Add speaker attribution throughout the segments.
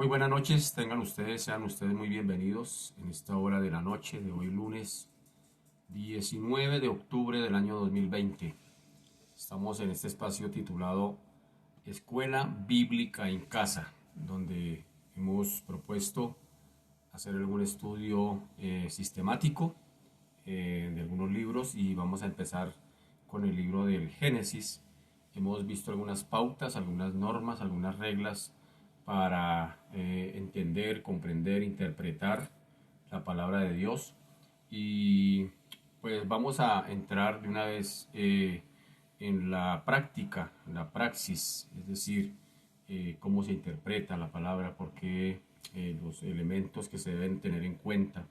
Speaker 1: Muy buenas noches, sean ustedes muy bienvenidos en esta hora de la noche de hoy lunes 19 de octubre del año 2020. Estamos en este espacio titulado Escuela Bíblica en Casa, donde hemos propuesto hacer algún estudio sistemático de algunos libros y vamos a empezar con el libro del Génesis. Hemos visto algunas pautas, algunas normas, algunas reglas para entender, comprender, interpretar la palabra de Dios. Y pues vamos a entrar de una vez en la práctica, en la praxis, es decir, cómo se interpreta la palabra, por qué los elementos que se deben tener en cuenta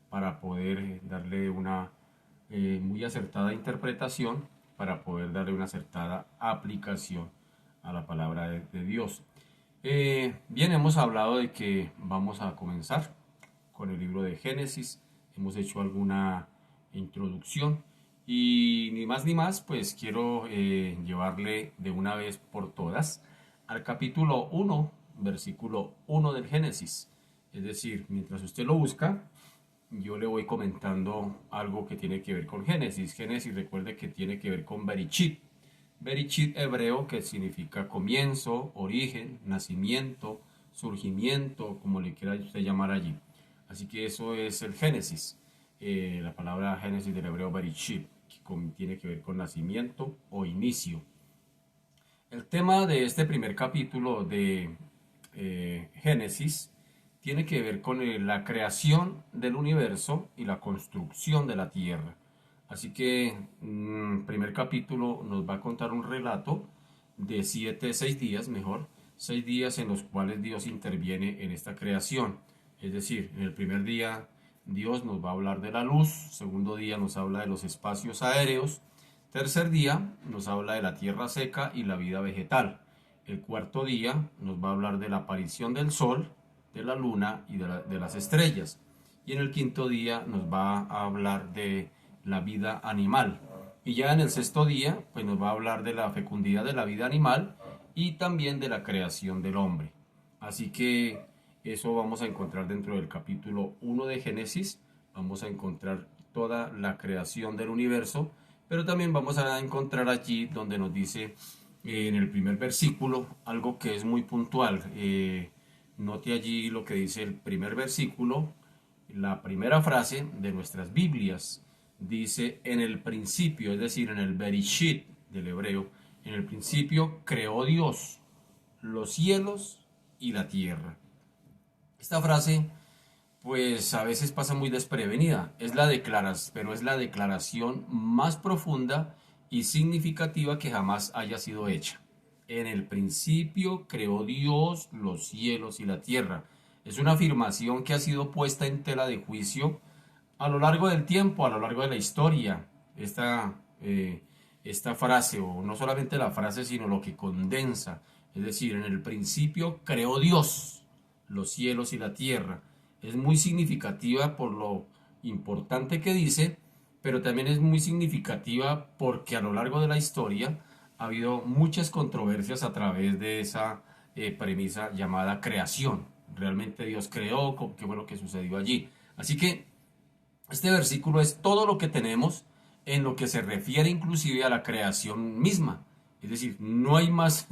Speaker 1: para poder darle una muy acertada interpretación, para poder darle una acertada aplicación a la palabra de Dios. Bien, hemos hablado de que vamos a comenzar con el libro de Génesis, hemos hecho alguna introducción y ni más ni más, pues quiero llevarle de una vez por todas al capítulo 1, versículo 1 del Génesis. Es decir, mientras usted lo busca, yo le voy comentando algo que tiene que ver con Génesis. Génesis, recuerde que tiene que ver con Bereshit. Bereshit hebreo, que significa comienzo, origen, nacimiento, surgimiento, como le quiera usted llamar allí. Así que eso es el Génesis. La palabra Génesis del hebreo Bereshit, que tiene que ver con nacimiento o inicio. El tema de este primer capítulo de Génesis tiene que ver con la creación del universo y la construcción de la tierra. Así que primer capítulo nos va a contar un relato de 6 días, mejor, 6 días en los cuales Dios interviene en esta creación. Es decir, en el primer día Dios nos va a hablar de la luz, segundo día nos habla de los espacios aéreos, tercer día nos habla de la tierra seca y la vida vegetal. El cuarto día nos va a hablar de la aparición del sol, de la luna y de las estrellas. Y en el quinto día nos va a hablar de la vida animal. Y ya en el sexto día, pues nos va a hablar de la fecundidad de la vida animal y también de la creación del hombre. Así que eso vamos a encontrar dentro del capítulo 1 de Génesis. Vamos a encontrar toda la creación del universo, pero también vamos a encontrar allí donde nos dice en el primer versículo algo que es muy puntual. Note allí lo que dice el primer versículo, la primera frase de nuestras Biblias. Dice en el principio, es decir, en el Bereshit del hebreo, en el principio creó Dios los cielos y la tierra. Esta frase, pues a veces pasa muy desprevenida, pero es la declaración más profunda y significativa que jamás haya sido hecha. En el principio creó Dios los cielos y la tierra. Es una afirmación que ha sido puesta en tela de juicio a lo largo del tiempo, a lo largo de la historia. Esta frase, o no solamente la frase, sino lo que condensa. Es decir, en el principio creó Dios los cielos y la tierra. Es muy significativa por lo importante que dice, pero también es muy significativa porque a lo largo de la historia ha habido muchas controversias a través de esa premisa llamada creación. ¿Realmente Dios creó? ¿Qué fue lo que sucedió allí? Así que este versículo es todo lo que tenemos en lo que se refiere inclusive a la creación misma. Es decir, no hay más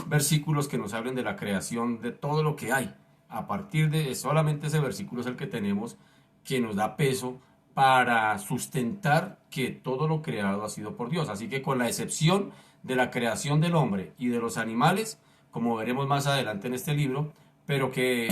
Speaker 1: versículos que nos hablen de la creación, de todo lo que hay. A partir de solamente ese versículo es el que tenemos que nos da peso para sustentar que todo lo creado ha sido por Dios. Así que con la excepción de la creación del hombre y de los animales, como veremos más adelante en este libro, pero que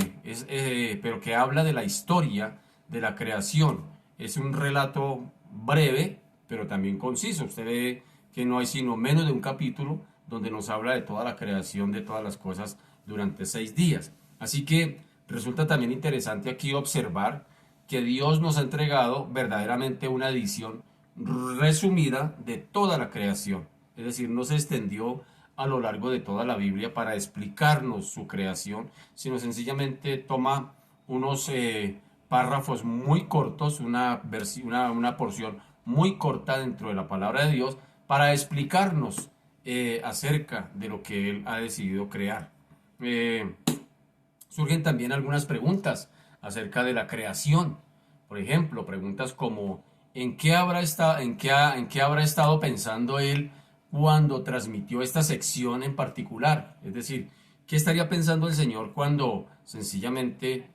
Speaker 1: habla de la historia de la creación. Es un relato breve, pero también conciso. Usted ve que no hay sino menos de un capítulo donde nos habla de toda la creación de todas las cosas durante 6 días. Así que resulta también interesante aquí observar que Dios nos ha entregado verdaderamente una edición resumida de toda la creación. Es decir, no se extendió a lo largo de toda la Biblia para explicarnos su creación, sino sencillamente toma unos párrafos muy cortos, una porción muy corta dentro de la palabra de Dios para explicarnos acerca de lo que Él ha decidido crear. surgen también algunas preguntas acerca de la creación. Por ejemplo, preguntas como ¿en qué habrá estado pensando él cuando transmitió esta sección en particular? Es decir, ¿qué estaría pensando el Señor cuando sencillamente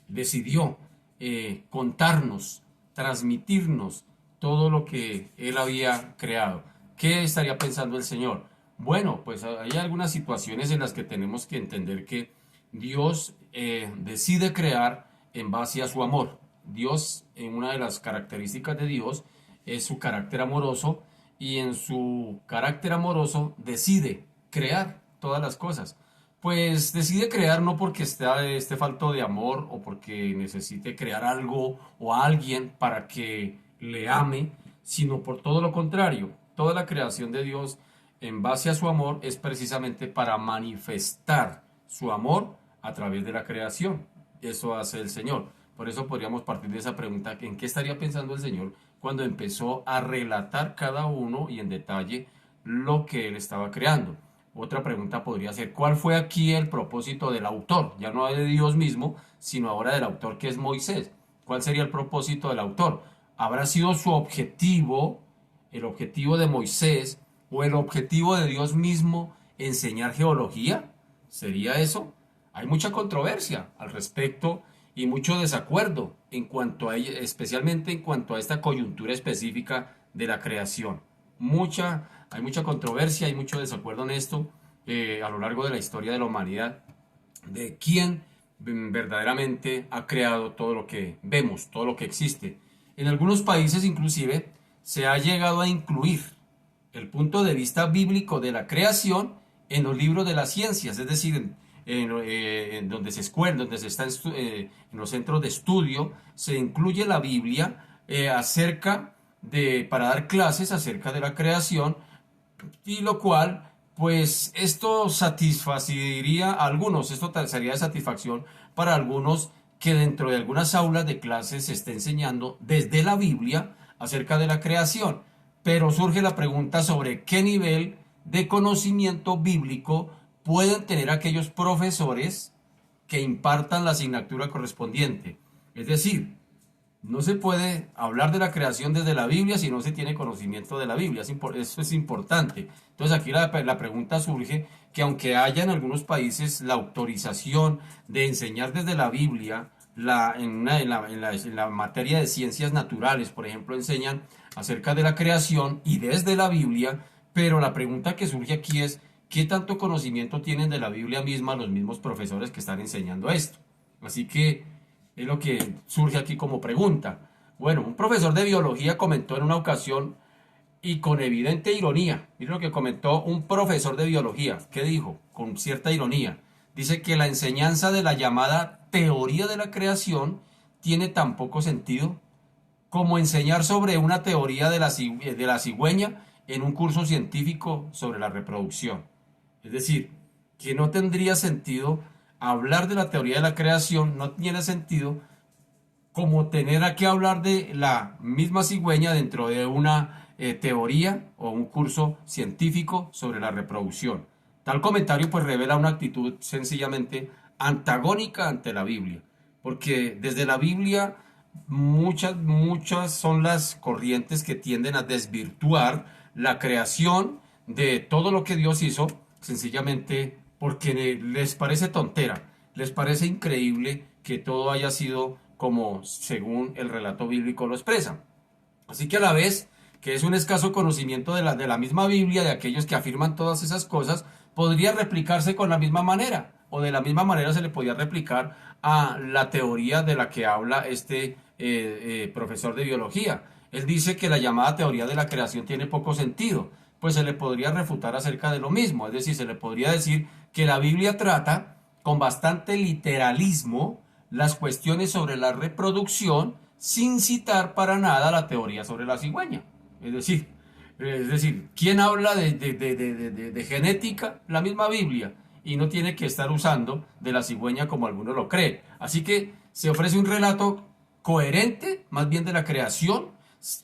Speaker 1: decidió contarnos, transmitirnos todo lo que él había creado? ¿Qué estaría pensando el Señor? Bueno, pues hay algunas situaciones en las que tenemos que entender que Dios decide crear en base a su amor. Dios, en una de las características de Dios, es su carácter amoroso, y en su carácter amoroso decide crear todas las cosas. Pues decide crear no porque esté falto de amor o porque necesite crear algo o a alguien para que le ame, sino por todo lo contrario. Toda la creación de Dios en base a su amor es precisamente para manifestar su amor a través de la creación. Eso hace el Señor. Por eso podríamos partir de esa pregunta: ¿en qué estaría pensando el Señor cuando empezó a relatar cada uno y en detalle lo que él estaba creando? Otra pregunta podría ser: ¿cuál fue aquí el propósito del autor? Ya no de Dios mismo, sino ahora del autor, que es Moisés. ¿Cuál sería el propósito del autor? ¿Habrá sido su objetivo, el objetivo de Moisés, o el objetivo de Dios mismo, enseñar geología? ¿Sería eso? Hay mucha controversia al respecto y mucho desacuerdo en cuanto a ella, especialmente en cuanto a esta coyuntura específica de la creación. Hay mucha controversia, hay mucho desacuerdo en esto a lo largo de la historia de la humanidad, de quién verdaderamente ha creado todo lo que vemos, todo lo que existe. En algunos países inclusive se ha llegado a incluir el punto de vista bíblico de la creación en los libros de las ciencias, es decir, en donde se escuela, donde se está en los centros de estudio, se incluye la Biblia para dar clases acerca de la creación, y lo cual, pues esto satisfaciría a algunos, esto sería de satisfacción para algunos, que dentro de algunas aulas de clases se esté enseñando desde la Biblia acerca de la creación. Pero surge la pregunta sobre qué nivel de conocimiento bíblico pueden tener aquellos profesores que impartan la asignatura correspondiente. Es decir, no se puede hablar de la creación desde la Biblia si no se tiene conocimiento de la Biblia. Eso es importante. Entonces aquí la pregunta surge que, aunque haya en algunos países la autorización de enseñar desde la Biblia, en la materia de ciencias naturales, por ejemplo, enseñan acerca de la creación y desde la Biblia, pero la pregunta que surge aquí es: ¿qué tanto conocimiento tienen de la Biblia misma los mismos profesores que están enseñando esto? Así que es lo que surge aquí como pregunta. Bueno, un profesor de biología comentó en una ocasión, y con evidente ironía, miren lo que comentó un profesor de biología. ¿Qué dijo? Con cierta ironía. Dice que la enseñanza de la llamada teoría de la creación tiene tan poco sentido como enseñar sobre una teoría de la cigüeña en un curso científico sobre la reproducción. Es decir, que no tendría sentido hablar de la teoría de la creación, no tiene sentido como tener que hablar de la misma cigüeña dentro de una teoría o un curso científico sobre la reproducción. Tal comentario pues revela una actitud sencillamente antagónica ante la Biblia, porque desde la Biblia muchas son las corrientes que tienden a desvirtuar la creación de todo lo que Dios hizo, sencillamente porque les parece tontera, les parece increíble que todo haya sido como según el relato bíblico lo expresa. Así que, a la vez que es un escaso conocimiento de la misma Biblia, de aquellos que afirman todas esas cosas, podría replicarse con la misma manera, o de la misma manera se le podía replicar a la teoría de la que habla este profesor de biología. Él dice que la llamada teoría de la creación tiene poco sentido, pues se le podría refutar acerca de lo mismo. Es decir, se le podría decir que la Biblia trata con bastante literalismo las cuestiones sobre la reproducción, sin citar para nada la teoría sobre la cigüeña. Es decir, ¿quién habla de genética? La misma Biblia, y no tiene que estar usando de la cigüeña como algunos lo creen. Así que se ofrece un relato coherente, más bien de la creación.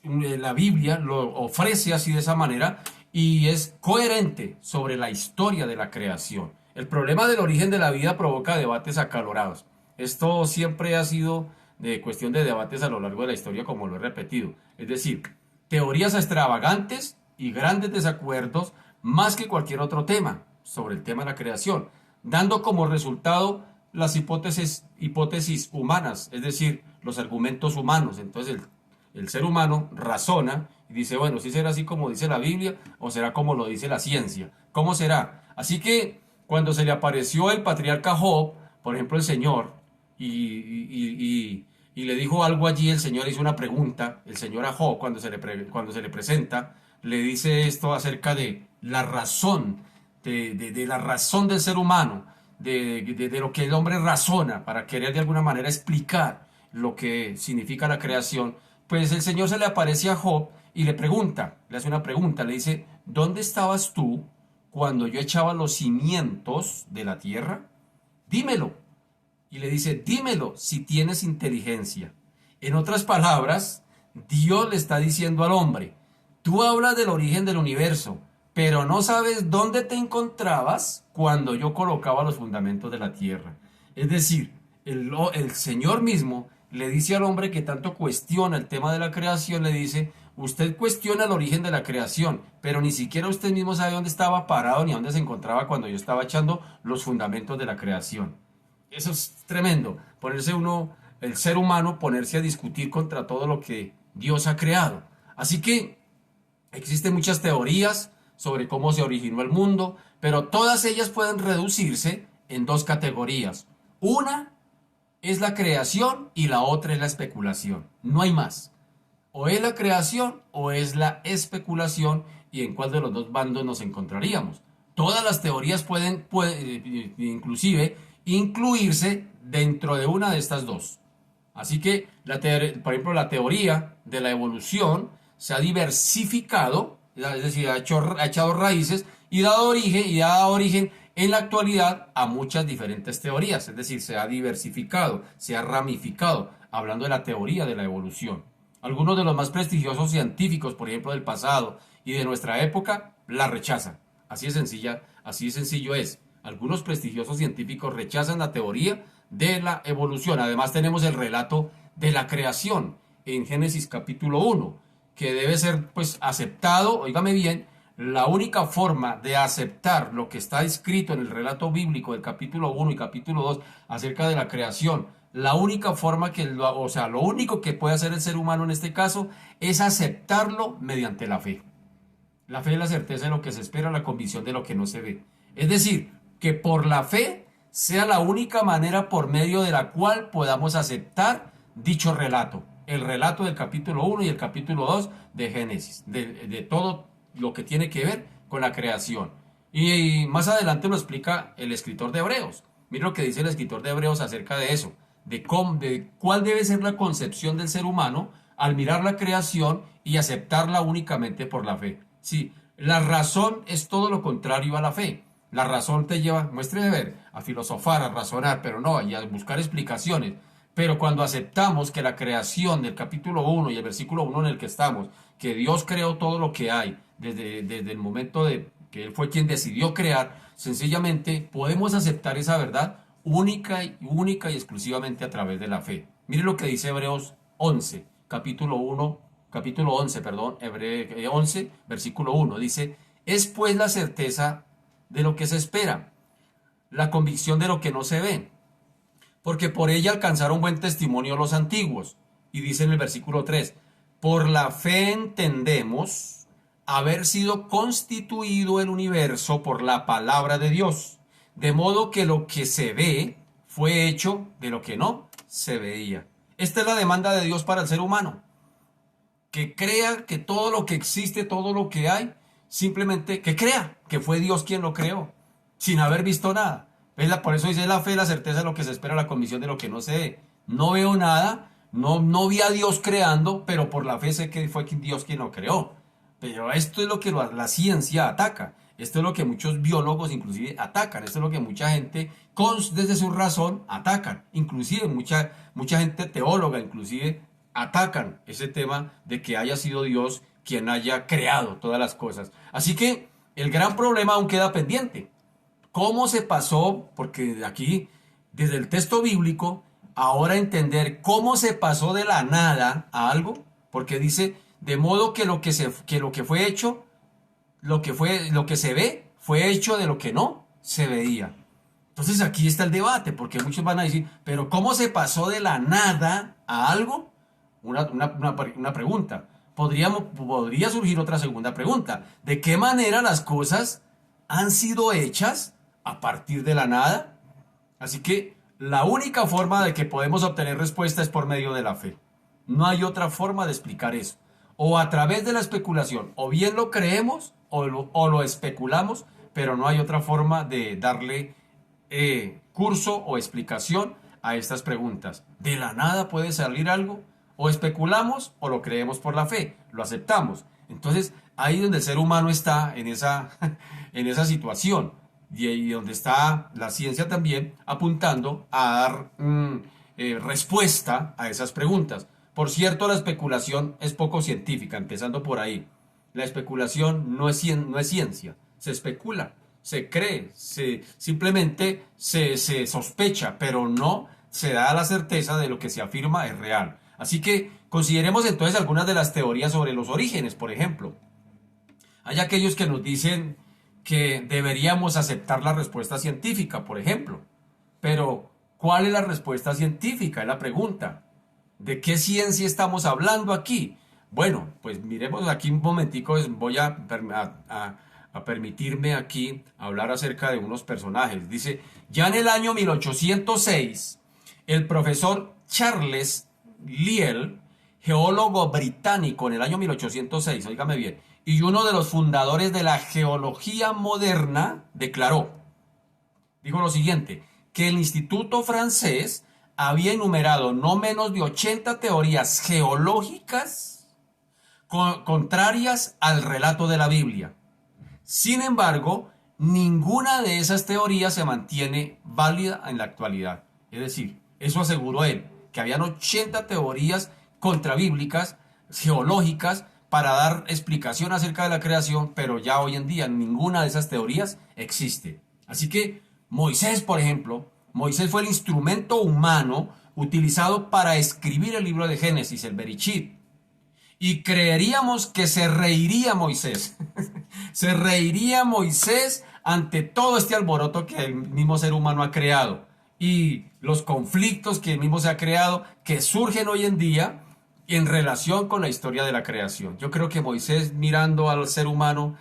Speaker 1: La Biblia lo ofrece así, de esa manera, y es coherente sobre la historia de la creación. El problema del origen de la vida provoca debates acalorados. Esto siempre ha sido de cuestión de debates a lo largo de la historia, como lo he repetido. Es decir, teorías extravagantes y grandes desacuerdos más que cualquier otro tema sobre el tema de la creación, dando como resultado las hipótesis humanas, es decir, los argumentos humanos. Entonces el ser humano razona y dice, bueno, si será así como dice la Biblia o será como lo dice la ciencia. ¿Cómo será? Así que cuando se le apareció el patriarca Job, por ejemplo, el Señor, y le dijo algo allí, el Señor hizo una pregunta, el Señor a Job, cuando se le presenta, le dice esto acerca de la razón, de la razón del ser humano, de lo que el hombre razona para querer de alguna manera explicar lo que significa la creación. Pues el Señor se le aparece a Job y le pregunta, le hace una pregunta, le dice, ¿dónde estabas tú cuando yo echaba los cimientos de la tierra? Dímelo. Y le dice, dímelo si tienes inteligencia. En otras palabras, Dios le está diciendo al hombre, tú hablas del origen del universo, pero no sabes dónde te encontrabas cuando yo colocaba los fundamentos de la tierra. Es decir, el Señor mismo le dice al hombre que tanto cuestiona el tema de la creación, le dice, usted cuestiona el origen de la creación, pero ni siquiera usted mismo sabe dónde estaba parado ni dónde se encontraba cuando yo estaba echando los fundamentos de la creación. Eso es tremendo, ponerse uno, el ser humano, ponerse a discutir contra todo lo que Dios ha creado. Así que existen muchas teorías sobre cómo se originó el mundo, pero todas ellas pueden reducirse en dos categorías. Una es la creación y la otra es la especulación. No hay más. O es la creación o es la especulación, y en cuál de los dos bandos nos encontraríamos. Todas las teorías pueden inclusive incluirse dentro de una de estas dos. Así que, por ejemplo, la teoría de la evolución se ha diversificado, es decir, ha echado raíces y dado origen en la actualidad a muchas diferentes teorías. Es decir, se ha diversificado, se ha ramificado, hablando de la teoría de la evolución. Algunos de los más prestigiosos científicos, por ejemplo, del pasado y de nuestra época, la rechazan. Así de sencilla, así de sencillo es. Algunos prestigiosos científicos rechazan la teoría de la evolución. Además tenemos el relato de la creación en Génesis capítulo 1, que debe ser pues aceptado, óigame bien, la única forma de aceptar lo que está escrito en el relato bíblico del capítulo 1 y capítulo 2 acerca de la creación, la única forma lo único que puede hacer el ser humano en este caso es aceptarlo mediante la fe. La fe es la certeza de lo que se espera, la convicción de lo que no se ve. Es decir, que por la fe sea la única manera por medio de la cual podamos aceptar dicho relato. El relato del capítulo 1 y el capítulo 2 de Génesis, de todo lo que tiene que ver con la creación. Y más adelante lo explica el escritor de Hebreos. Mira lo que dice el escritor de Hebreos acerca de eso, de cuál debe ser la concepción del ser humano al mirar la creación y aceptarla únicamente por la fe. Sí, la razón es todo lo contrario a la fe. La razón te lleva, muestre ver, a filosofar, a razonar, pero no, y a buscar explicaciones. Pero cuando aceptamos que la creación del capítulo 1 y el versículo 1 en el que estamos, que Dios creó todo lo que hay, desde el momento de que Él fue quien decidió crear, sencillamente podemos aceptar esa verdad única y exclusivamente a través de la fe. Mire lo que dice Hebreos 11, capítulo 11, perdón, Hebreos 11, versículo 1, dice, es pues la certeza de lo que se espera, la convicción de lo que no se ve, porque por ella alcanzaron buen testimonio los antiguos. Y dice en el versículo 3, por la fe entendemos haber sido constituido el universo por la palabra de Dios, de modo que lo que se ve fue hecho de lo que no se veía. Esta es la demanda de Dios para el ser humano, que crea que todo lo que existe, todo lo que hay, simplemente que crea que fue Dios quien lo creó, sin haber visto nada. Por eso dice la fe, la certeza de lo que se espera, la convicción de lo que no se ve. No veo nada, no vi a Dios creando, pero por la fe sé que fue Dios quien lo creó. Pero esto es lo que la ciencia ataca. Esto es lo que muchos biólogos inclusive atacan. Esto es lo que mucha gente desde su razón atacan. Inclusive mucha gente teóloga inclusive atacan ese tema de que haya sido Dios quien haya creado todas las cosas. Así que el gran problema aún queda pendiente. cómo se pasó, porque aquí, desde el texto bíblico, ahora entender cómo se pasó de la nada a algo, porque dice, de modo que lo que fue hecho, lo que se ve, fue hecho de lo que no se veía. Entonces aquí está el debate, porque muchos van a decir, pero ¿cómo se pasó de la nada a algo? Una pregunta. Podría surgir otra segunda pregunta. ¿De qué manera las cosas han sido hechas a partir de la nada? Así que la única forma de que podemos obtener respuesta es por medio de la fe. No hay otra forma de explicar eso. O a través de la especulación, o bien lo creemos o lo especulamos, pero no hay otra forma de darle curso o explicación a estas preguntas. De la nada puede salir algo, o especulamos o lo creemos por la fe, lo aceptamos. Entonces, ahí donde el ser humano está en esa, en esa situación, y ahí donde está la ciencia también apuntando a dar respuesta a esas preguntas. Por cierto, la especulación es poco científica, empezando por ahí. La especulación no es ciencia, se especula, se cree, simplemente se sospecha, pero no se da la certeza de lo que se afirma es real. Así que consideremos entonces algunas de las teorías sobre los orígenes, por ejemplo. Hay aquellos que nos dicen que deberíamos aceptar la respuesta científica, por ejemplo. Pero, ¿cuál es la respuesta científica? Es la pregunta. ¿De qué ciencia estamos hablando aquí? Bueno, pues miremos aquí un momentico, voy a permitirme aquí hablar acerca de unos personajes. Dice, ya en el año 1806, el profesor Charles Lyell, geólogo británico en el año 1806, óigame bien, y uno de los fundadores de la geología moderna, dijo lo siguiente, que el Instituto francés había enumerado no menos de 80 teorías geológicas contrarias al relato de la Biblia. Sin embargo, ninguna de esas teorías se mantiene válida en la actualidad. Es decir, eso aseguró él, que habían 80 teorías contrabíblicas, geológicas, para dar explicación acerca de la creación, pero ya hoy en día ninguna de esas teorías existe. Así que Moisés, por ejemplo, Moisés fue el instrumento humano utilizado para escribir el libro de Génesis, el Bereshit. Y creeríamos que se reiría Moisés. Se reiría Moisés ante todo este alboroto que el mismo ser humano ha creado. Y los conflictos que el mismo se ha creado, que surgen hoy en día en relación con la historia de la creación. Yo creo que Moisés, mirando al ser humano,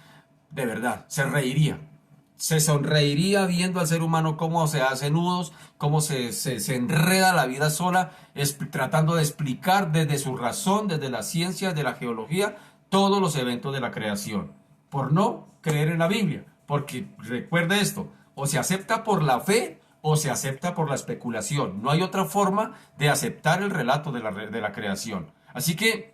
Speaker 1: de verdad, se reiría. Se sonreiría viendo al ser humano cómo se hace nudos, cómo se enreda la vida sola, tratando de explicar desde su razón, desde la ciencia, de la geología, todos los eventos de la creación. Por no creer en la Biblia. Porque recuerde esto, o se acepta por la fe o se acepta por la especulación. No hay otra forma de aceptar el relato de la creación. Así que,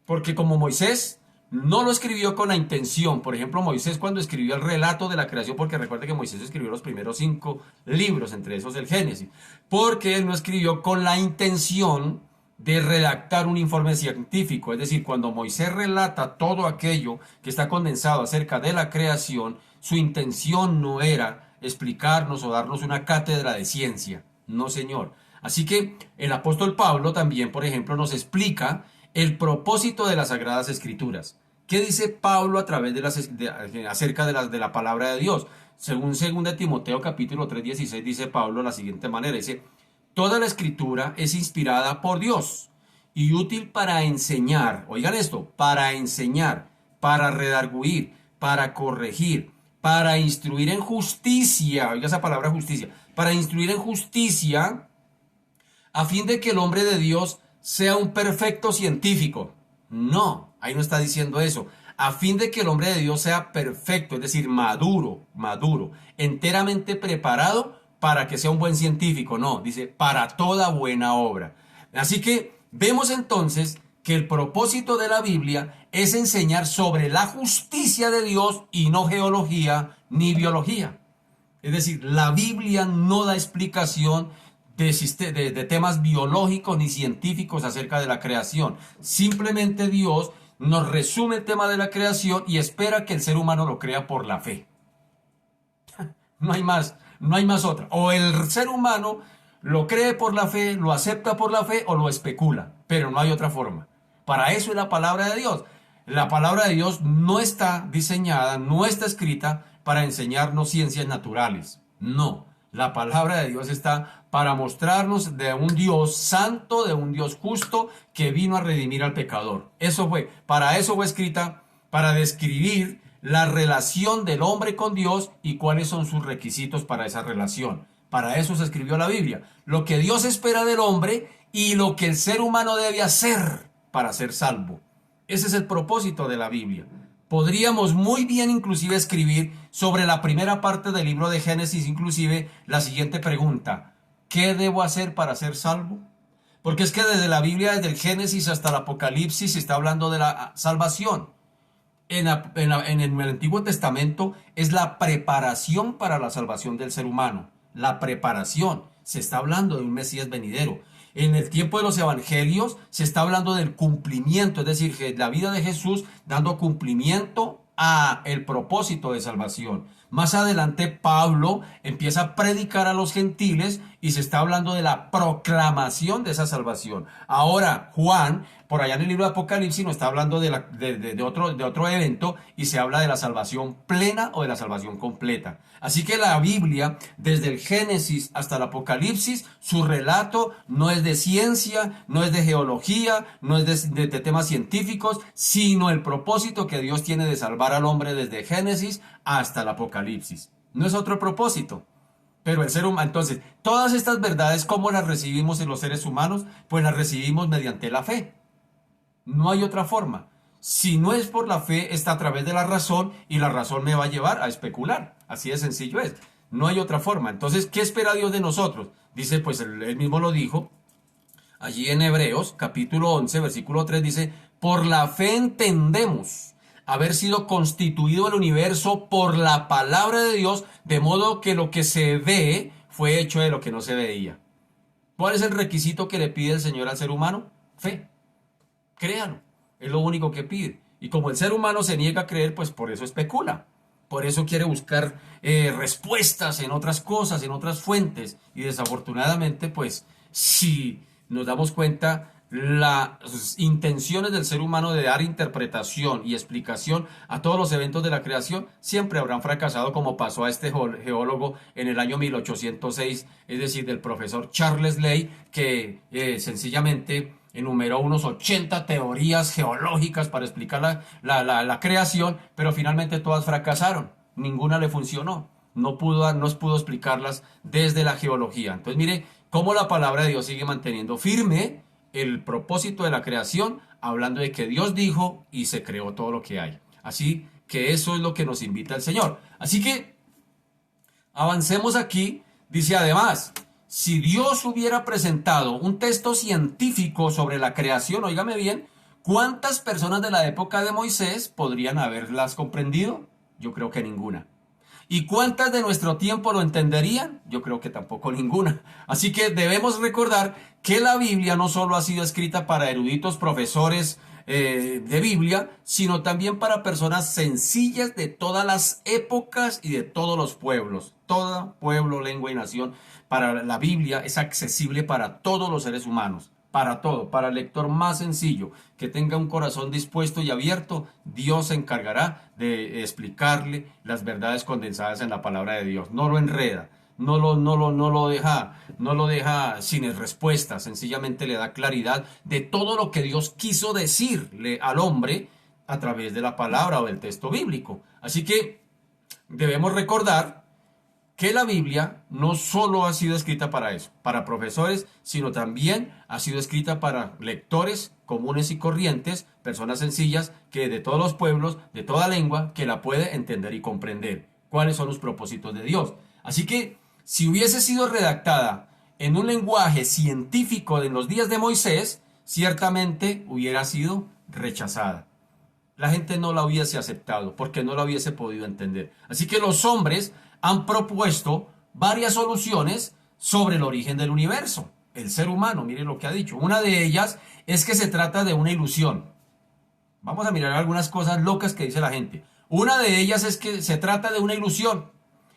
Speaker 1: porque como Moisés no lo escribió con la intención, por ejemplo, Moisés cuando escribió el relato de la creación, porque recuerde que Moisés escribió los primeros 5 libros, entre esos el Génesis, porque él no escribió con la intención de redactar un informe científico. Es decir, cuando Moisés relata todo aquello que está condensado acerca de la creación, su intención no era explicarnos o darnos una cátedra de ciencia. No, señor. Así que el apóstol Pablo también, por ejemplo, nos explica el propósito de las Sagradas Escrituras. ¿Qué dice Pablo a través acerca de la palabra de Dios? Según 2 Timoteo capítulo 3:16 dice Pablo de la siguiente manera, dice, toda la escritura es inspirada por Dios y útil para enseñar, oigan esto, para enseñar, para redarguir, para corregir, para instruir en justicia, oiga esa palabra justicia, para instruir en justicia, a fin de que el hombre de Dios sea un perfecto científico. No, ahí no está diciendo eso. A fin de que el hombre de Dios sea perfecto, es decir, maduro, enteramente preparado para que sea un buen científico. No, dice, para toda buena obra. Así que vemos entonces que el propósito de la Biblia es enseñar sobre la justicia de Dios y no geología ni biología. Es decir, la Biblia no da explicación de temas biológicos ni científicos acerca de la creación. Simplemente Dios nos resume el tema de la creación y espera que el ser humano lo crea por la fe. No hay más, no hay más otra. O el ser humano lo cree por la fe, lo acepta por la fe o lo especula, pero no hay otra forma. Para eso es la palabra de Dios. La palabra de Dios no está diseñada, no está escrita para enseñarnos ciencias naturales. No, la palabra de Dios está para mostrarnos de un Dios santo, de un Dios justo que vino a redimir al pecador. Para eso fue escrita, para describir la relación del hombre con Dios y cuáles son sus requisitos para esa relación. Para eso se escribió la Biblia. Lo que Dios espera del hombre y lo que el ser humano debe hacer para ser salvo. Ese es el propósito de la Biblia. Podríamos muy bien inclusive escribir sobre la primera parte del libro de Génesis, inclusive la siguiente pregunta: ¿qué debo hacer para ser salvo? Porque es que desde la Biblia, desde el Génesis hasta el Apocalipsis, se está hablando de la salvación. En el Antiguo Testamento es la preparación para la salvación del ser humano. La preparación. Se está hablando de un Mesías venidero. En el tiempo de los evangelios se está hablando del cumplimiento, es decir, que la vida de Jesús dando cumplimiento a el propósito de salvación. Más adelante Pablo empieza a predicar a los gentiles y se está hablando de la proclamación de esa salvación. Ahora Juan, por allá en el libro de Apocalipsis, nos está hablando de otro evento y se habla de la salvación plena o de la salvación completa. Así que la Biblia, desde el Génesis hasta el Apocalipsis, su relato no es de ciencia, no es de geología, no es de temas científicos, sino el propósito que Dios tiene de salvar al hombre desde Génesis hasta el Apocalipsis. No es otro propósito. Pero el ser humano, entonces, todas estas verdades, ¿cómo las recibimos en los seres humanos? Pues las recibimos mediante la fe. No hay otra forma. Si no es por la fe, está a través de la razón y la razón me va a llevar a especular. Así de sencillo es. No hay otra forma. Entonces, ¿qué espera Dios de nosotros? Dice, pues él mismo lo dijo, allí en Hebreos, capítulo 11, versículo 3, dice, por la fe entendemos haber sido constituido el universo por la palabra de Dios, de modo que lo que se ve fue hecho de lo que no se veía. ¿Cuál es el requisito que le pide el Señor al ser humano? Fe. Créalo. Es lo único que pide. Y como el ser humano se niega a creer, pues por eso especula. Por eso quiere buscar respuestas en otras cosas, en otras fuentes. Y desafortunadamente, pues, si nos damos cuenta, las intenciones del ser humano de dar interpretación y explicación a todos los eventos de la creación siempre habrán fracasado, como pasó a este geólogo en el año 1806, es decir, del profesor Charles Ley, que sencillamente enumeró unos 80 teorías geológicas para explicar la creación, pero finalmente todas fracasaron, ninguna le funcionó, no pudo explicarlas desde la geología. Entonces mire cómo la palabra de Dios sigue manteniendo firme el propósito de la creación, hablando de que Dios dijo y se creó todo lo que hay. Así que eso es lo que nos invita el Señor. Así que avancemos aquí. Dice además, si Dios hubiera presentado un texto científico sobre la creación, óigame bien, ¿cuántas personas de la época de Moisés podrían haberlas comprendido? Yo creo que ninguna. ¿Y cuántas de nuestro tiempo lo entenderían? Yo creo que tampoco ninguna. Así que debemos recordar que la Biblia no solo ha sido escrita para eruditos profesores de Biblia, sino también para personas sencillas de todas las épocas y de todos los pueblos. Todo pueblo, lengua y nación. Para la Biblia es accesible para todos los seres humanos. Para todo, para el lector más sencillo, que tenga un corazón dispuesto y abierto, Dios se encargará de explicarle las verdades condensadas en la palabra de Dios. No lo enreda, no lo deja sin respuesta, sencillamente le da claridad de todo lo que Dios quiso decirle al hombre a través de la palabra o del texto bíblico. Así que debemos recordar que la Biblia no solo ha sido escrita para eso, para profesores, sino también ha sido escrita para lectores comunes y corrientes, personas sencillas que de todos los pueblos, de toda lengua, que la puede entender y comprender cuáles son los propósitos de Dios. Así que si hubiese sido redactada en un lenguaje científico de los días de Moisés, ciertamente hubiera sido rechazada. La gente no la hubiese aceptado porque no la hubiese podido entender. Así que los hombres han propuesto varias soluciones sobre el origen del universo. El ser humano, miren lo que ha dicho. Una de ellas es que se trata de una ilusión. Vamos a mirar algunas cosas locas que dice la gente. Una de ellas es que se trata de una ilusión.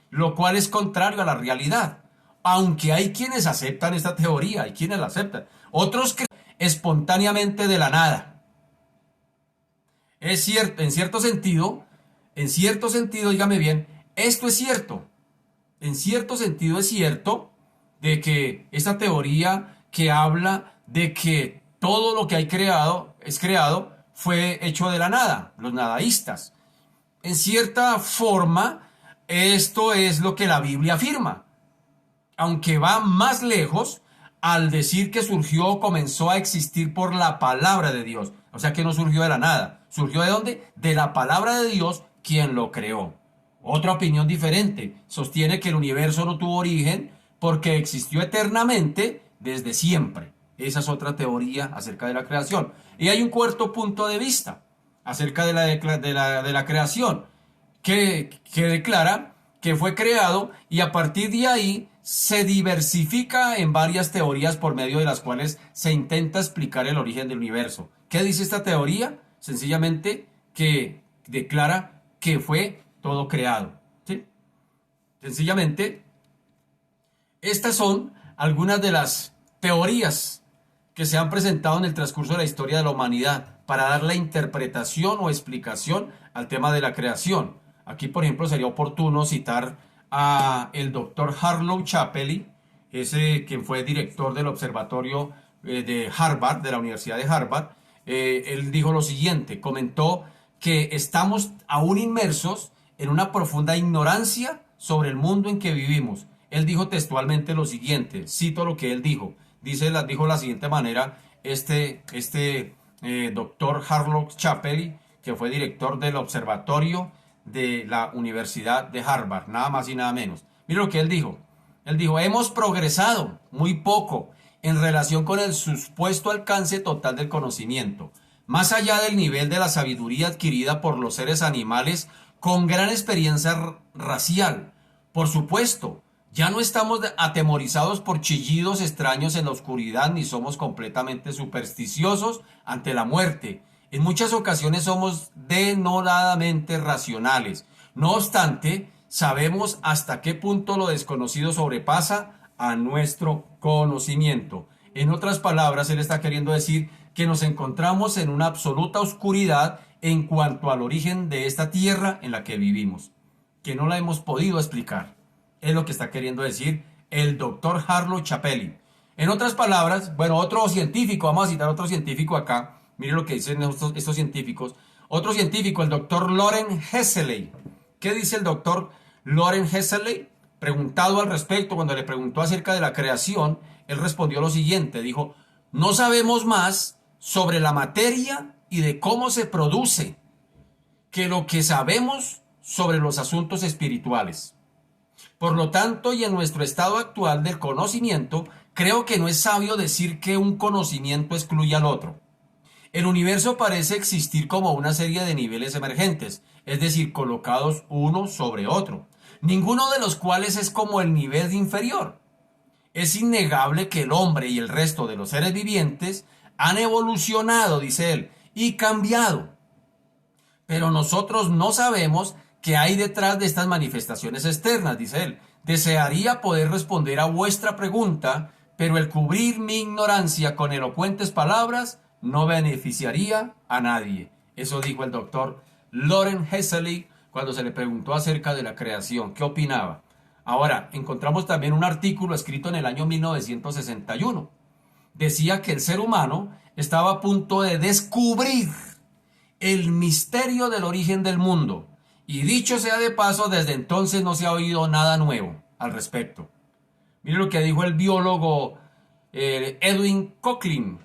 Speaker 1: lo cual es contrario a la realidad. Aunque hay quienes aceptan esta teoría, hay quienes la aceptan. Otros creen espontáneamente de la nada. Es cierto, en cierto sentido, dígame bien, esto es cierto. En cierto sentido es cierto de que esta teoría que habla de que todo lo que hay creado fue hecho de la nada, los nadaístas. En cierta forma, esto es lo que la Biblia afirma, aunque va más lejos al decir que surgió o comenzó a existir por la palabra de Dios. O sea que no surgió de la nada. ¿Surgió de dónde? De la palabra de Dios, quien lo creó. Otra opinión diferente sostiene que el universo no tuvo origen porque existió eternamente desde siempre. Esa es otra teoría acerca de la creación. Y hay un cuarto punto de vista acerca de la creación que declara que fue creado y a partir de ahí se diversifica en varias teorías por medio de las cuales se intenta explicar el origen del universo. ¿Qué dice esta teoría? Sencillamente que declara que fue todo creado. ¿Sí? Sencillamente, estas son algunas de las teorías que se han presentado en el transcurso de la historia de la humanidad para dar la interpretación o explicación al tema de la creación. Aquí, por ejemplo, sería oportuno citar a el doctor Harlow Chapelly, ese quien fue director del observatorio de Harvard, de la Universidad de Harvard. Él dijo lo siguiente, comentó que estamos aún inmersos en una profunda ignorancia sobre el mundo en que vivimos. Él dijo textualmente lo siguiente, cito lo que él dijo, dijo la siguiente manera, doctor Harlow Chapelly, que fue director del observatorio de la Universidad de Harvard, nada más y nada menos. Mire lo que él dijo. Él dijo, hemos progresado muy poco en relación con el supuesto alcance total del conocimiento, más allá del nivel de la sabiduría adquirida por los seres animales con gran experiencia racial. Por supuesto, ya no estamos atemorizados por chillidos extraños en la oscuridad ni somos completamente supersticiosos ante la muerte. En muchas ocasiones somos denodadamente racionales. No obstante, sabemos hasta qué punto lo desconocido sobrepasa a nuestro conocimiento. En otras palabras, él está queriendo decir que nos encontramos en una absoluta oscuridad en cuanto al origen de esta tierra en la que vivimos, que no la hemos podido explicar. Es lo que está queriendo decir el doctor Harlow Chapelly. En otras palabras, bueno, otro científico, vamos a citar otro científico acá. Mire lo que dicen estos científicos. Otro científico, el doctor Loren Hesseley. ¿Qué dice el doctor Loren Hesseley? Preguntado al respecto, cuando le preguntó acerca de la creación, él respondió lo siguiente. Dijo, no sabemos más sobre la materia y de cómo se produce que lo que sabemos sobre los asuntos espirituales. Por lo tanto, y en nuestro estado actual del conocimiento, creo que no es sabio decir que un conocimiento excluye al otro. El universo parece existir como una serie de niveles emergentes, es decir, colocados uno sobre otro, ninguno de los cuales es como el nivel inferior. Es innegable que el hombre y el resto de los seres vivientes han evolucionado, dice él, y cambiado. Pero nosotros no sabemos qué hay detrás de estas manifestaciones externas, dice él. Desearía poder responder a vuestra pregunta, pero el cubrir mi ignorancia con elocuentes palabras no beneficiaría a nadie. Eso dijo el doctor Loren Hesseley cuando se le preguntó acerca de la creación. ¿Qué opinaba? Ahora, encontramos también un artículo escrito en el año 1961. Decía que el ser humano estaba a punto de descubrir el misterio del origen del mundo. Y dicho sea de paso, desde entonces no se ha oído nada nuevo al respecto. Mire lo que dijo el biólogo Edwin Conklin.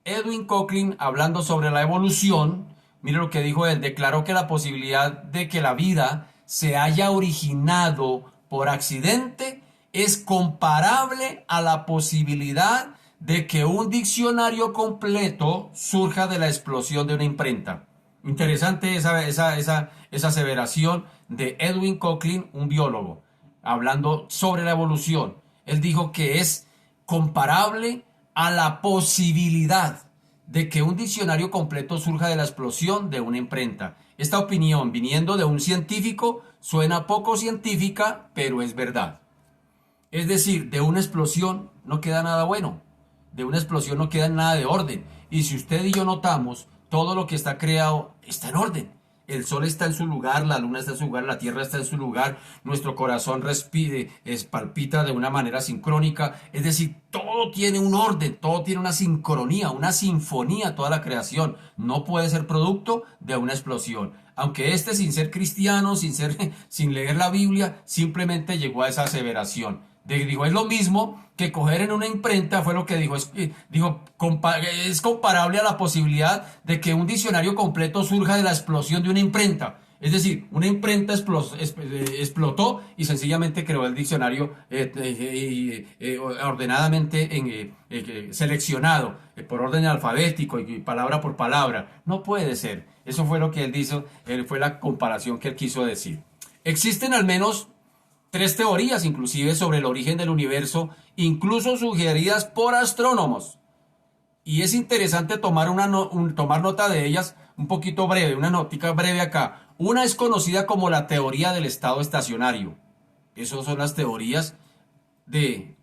Speaker 1: Edwin Conklin, hablando sobre la evolución, mire lo que dijo él, declaró que la posibilidad de que la vida se haya originado por accidente es comparable a la posibilidad de que un diccionario completo surja de la explosión de una imprenta. Interesante esa aseveración de Edwin Conklin, un biólogo, hablando sobre la evolución. Él dijo que es comparable a la posibilidad de que un diccionario completo surja de la explosión de una imprenta. Esta opinión, viniendo de un científico, suena poco científica, pero es verdad. Es decir, de una explosión no queda nada bueno. De una explosión no queda nada de orden. Y si usted y yo notamos, todo lo que está creado está en orden. El sol está en su lugar, la luna está en su lugar, la tierra está en su lugar, nuestro corazón respire, palpita de una manera sincrónica. Es decir, todo tiene un orden, todo tiene una sincronía, una sinfonía, toda la creación. No puede ser producto de una explosión. Aunque este, sin ser cristiano, sin leer la Biblia, simplemente llegó a esa aseveración. Dijo, es lo mismo que coger en una imprenta, fue lo que dijo, es comparable a la posibilidad de que un diccionario completo surja de la explosión de una imprenta. Es decir, una imprenta explotó y sencillamente creó el diccionario ordenadamente seleccionado por orden alfabético y palabra por palabra. No puede ser. Eso fue lo que él dijo, fue la comparación que él quiso decir. Existen al menos 3 teorías inclusive sobre el origen del universo, incluso sugeridas por astrónomos. Y es interesante tomar nota de ellas un poquito breve, una notica breve acá. Una es conocida como la teoría del estado estacionario. Esas son las teorías de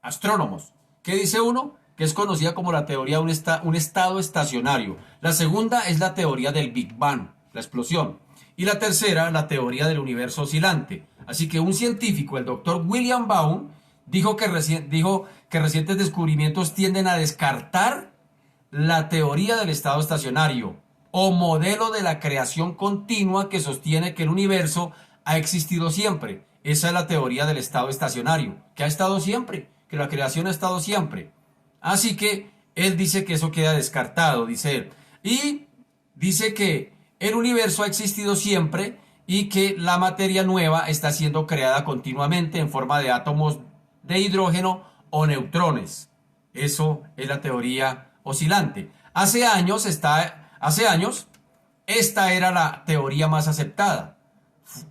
Speaker 1: astrónomos. ¿Qué dice uno? Que es conocida como la teoría de un estado estacionario. La segunda es la teoría del Big Bang, la explosión. Y la tercera, la teoría del universo oscilante. Así que un científico, el doctor William Baum, dijo que recientes descubrimientos tienden a descartar la teoría del estado estacionario o modelo de la creación continua que sostiene que el universo ha existido siempre. Esa es la teoría del estado estacionario, que ha estado siempre, que la creación ha estado siempre. Así que él dice que eso queda descartado, dice él. Y dice que el universo ha existido siempre y que la materia nueva está siendo creada continuamente en forma de átomos de hidrógeno o neutrones. Eso es la teoría oscilante. Hace años esta era la teoría más aceptada,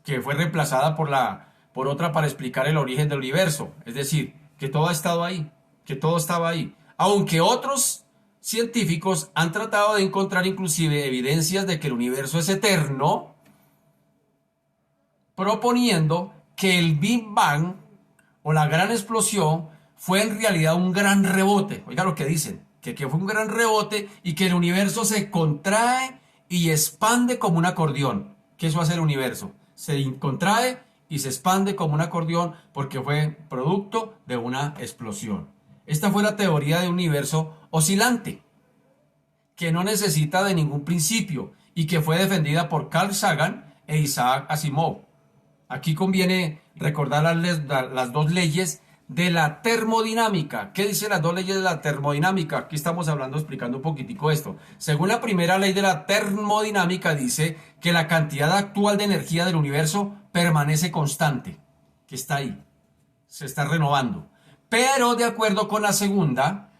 Speaker 1: que fue reemplazada por otra para explicar el origen del universo. Es decir, que todo ha estado ahí, que todo estaba ahí. Aunque otros científicos han tratado de encontrar inclusive evidencias de que el universo es eterno, proponiendo que el Big Bang o la gran explosión fue en realidad un gran rebote. Oiga lo que dicen, que fue un gran rebote y que el universo se contrae y expande como un acordeón. ¿Qué eso hace el universo? Se contrae y se expande como un acordeón porque fue producto de una explosión. Esta fue la teoría de un universo oscilante, que no necesita de ningún principio y que fue defendida por Carl Sagan e Isaac Asimov. Aquí conviene recordar las 2 leyes de la termodinámica. ¿Qué dicen las 2 leyes de la termodinámica? Aquí estamos explicando un poquitico esto. Según la primera ley de la termodinámica dice que la cantidad actual de energía del universo permanece constante, que está ahí, se está renovando. Pero de acuerdo con la segunda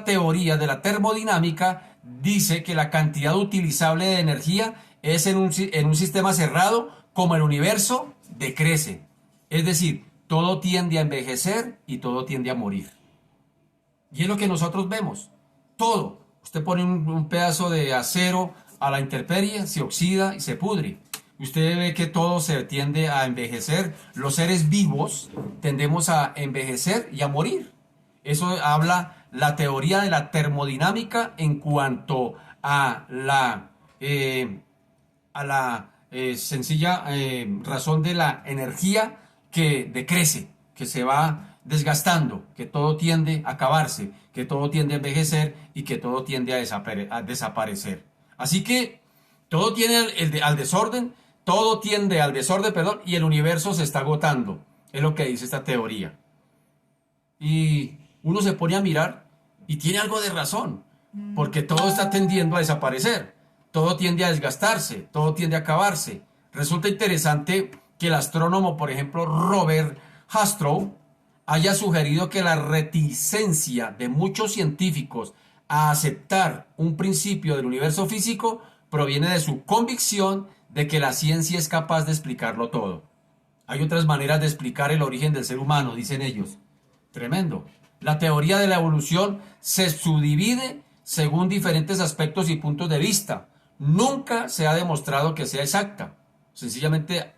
Speaker 1: teoría de la termodinámica dice que la cantidad utilizable de energía es en un sistema cerrado como el universo decrece. Es decir, todo tiende a envejecer y todo tiende a morir. Y es lo que nosotros vemos. Todo. Usted pone un pedazo de acero a la intemperie, se oxida y se pudre. Usted ve que todo se tiende a envejecer. Los seres vivos tendemos a envejecer y a morir. Eso habla la teoría de la termodinámica en cuanto a la sencilla razón de la energía que decrece, que se va desgastando, que todo tiende a acabarse, que todo tiende a envejecer y que todo tiende a desaparecer. Así que todo tiende al desorden, todo tiende al desorden, perdón, y el universo se está agotando. Es lo que dice esta teoría. Y uno se pone a mirar y tiene algo de razón, porque todo está tendiendo a desaparecer, todo tiende a desgastarse, todo tiende a acabarse. Resulta interesante que el astrónomo, por ejemplo, Robert Jastrow, haya sugerido que la reticencia de muchos científicos a aceptar un principio del universo físico proviene de su convicción de que la ciencia es capaz de explicarlo todo. Hay otras maneras de explicar el origen del ser humano, dicen ellos. Tremendo. La teoría de la evolución se subdivide según diferentes aspectos y puntos de vista. nunca se ha demostrado que sea exacta. Sencillamente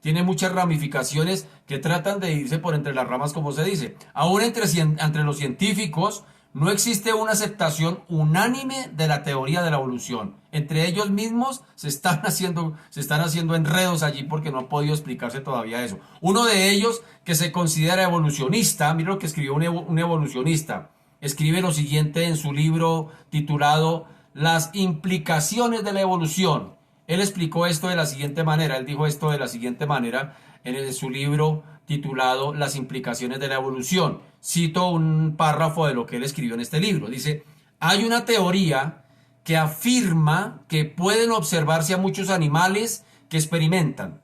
Speaker 1: tiene muchas ramificaciones que tratan de irse por entre las ramas, como se dice. Aún entre los científicos no existe una aceptación unánime de la teoría de la evolución. Entre ellos mismos se están haciendo enredos allí porque no ha podido explicarse todavía eso. Uno de ellos, que se considera evolucionista, mira lo que escribió un evolucionista. Escribe lo siguiente en su libro titulado Las implicaciones de la evolución. Él explicó esto de la siguiente manera, él dijo esto de la siguiente manera en su libro titulado Las implicaciones de la evolución. Cito un párrafo de lo que él escribió en este libro. Dice, hay una teoría que afirma que pueden observarse a muchos animales que experimentan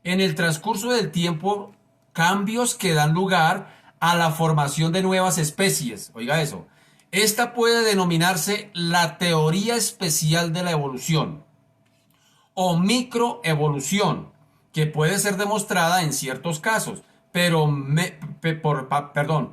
Speaker 1: en el transcurso del tiempo cambios que dan lugar a la formación de nuevas especies. Oiga eso. Esta puede denominarse la teoría especial de la evolución o microevolución, que puede ser demostrada en ciertos casos, pero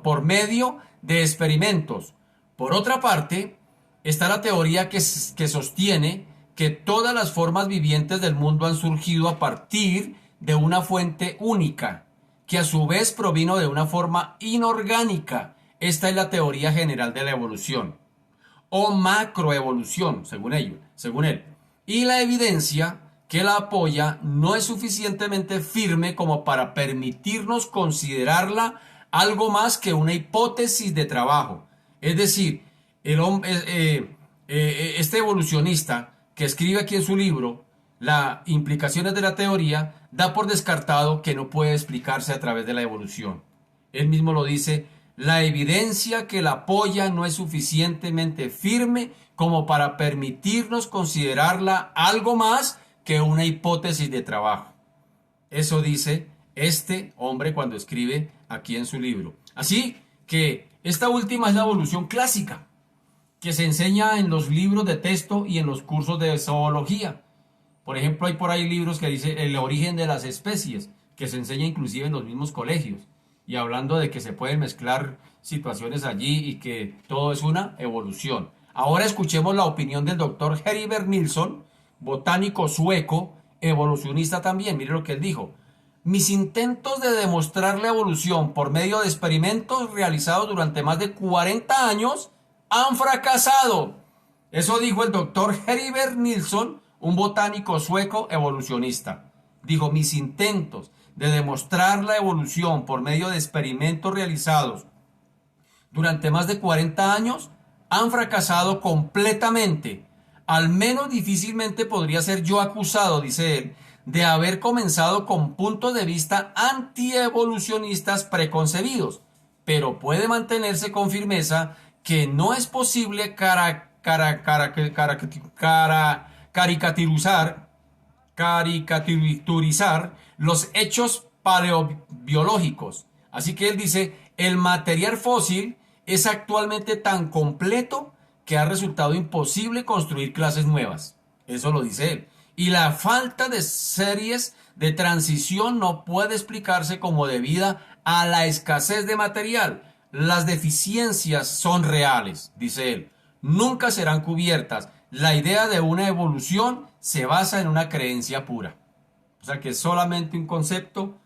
Speaker 1: por medio de experimentos. Por otra parte, está la teoría que sostiene que todas las formas vivientes del mundo han surgido a partir de una fuente única, que a su vez provino de una forma inorgánica. Esta es la teoría general de la evolución, o macroevolución, según él. Y la evidencia que la apoya no es suficientemente firme como para permitirnos considerarla algo más que una hipótesis de trabajo. Es decir, este evolucionista que escribe aquí en su libro las implicaciones de la teoría da por descartado que no puede explicarse a través de la evolución. Él mismo lo dice, la evidencia que la apoya no es suficientemente firme como para permitirnos considerarla algo más que una hipótesis de trabajo. Eso dice este hombre cuando escribe aquí en su libro. Así que esta última es la evolución clásica, que se enseña en los libros de texto y en los cursos de zoología. Por ejemplo, hay por ahí libros que dicen el origen de las especies, que se enseña inclusive en los mismos colegios. Y hablando de que se pueden mezclar situaciones allí y que todo es una evolución. Ahora escuchemos la opinión del doctor Heribert Nilsson, botánico sueco, evolucionista también. Mire lo que él dijo. Mis intentos de demostrar la evolución por medio de experimentos realizados durante más de 40 años han fracasado. Eso dijo el doctor Heribert Nilsson, un botánico sueco evolucionista. Dijo, mis intentos de demostrar la evolución por medio de experimentos realizados durante más de 40 años han fracasado completamente. Al menos difícilmente podría ser yo acusado, dice él, de haber comenzado con puntos de vista antievolucionistas preconcebidos, pero puede mantenerse con firmeza que no es posible caricaturizar los hechos paleobiológicos. Así que él dice, el material fósil es actualmente tan completo que ha resultado imposible construir clases nuevas. Eso lo dice él. Y la falta de series de transición no puede explicarse como debida a la escasez de material. Las deficiencias son reales, dice él. Nunca serán cubiertas. La idea de una evolución se basa en una creencia pura. O sea que es solamente un concepto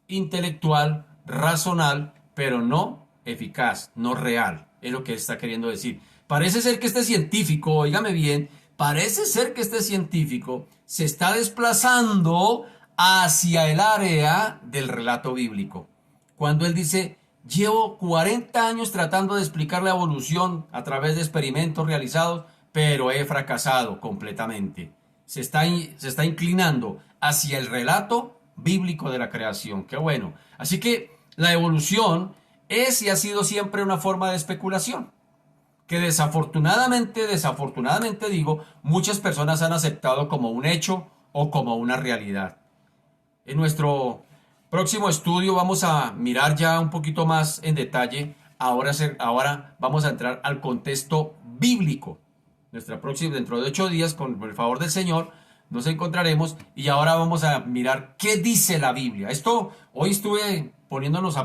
Speaker 1: intelectual, racional, pero no eficaz, no real. Es lo que está queriendo decir. Parece ser que este científico, óigame bien, parece ser que este científico se está desplazando hacia el área del relato bíblico. Cuando él dice, llevo 40 años tratando de explicar la evolución a través de experimentos realizados, pero he fracasado completamente. Se está inclinando hacia el relato bíblico de la creación. Qué bueno. Así que la evolución es y ha sido siempre una forma de especulación, que desafortunadamente digo, muchas personas han aceptado como un hecho o como una realidad. En nuestro próximo estudio vamos a mirar ya un poquito más en detalle. Ahora vamos a entrar al contexto bíblico. Dentro de 8 días, con el favor del Señor, nos encontraremos y ahora vamos a mirar qué dice la Biblia. Hoy estuve poniéndonos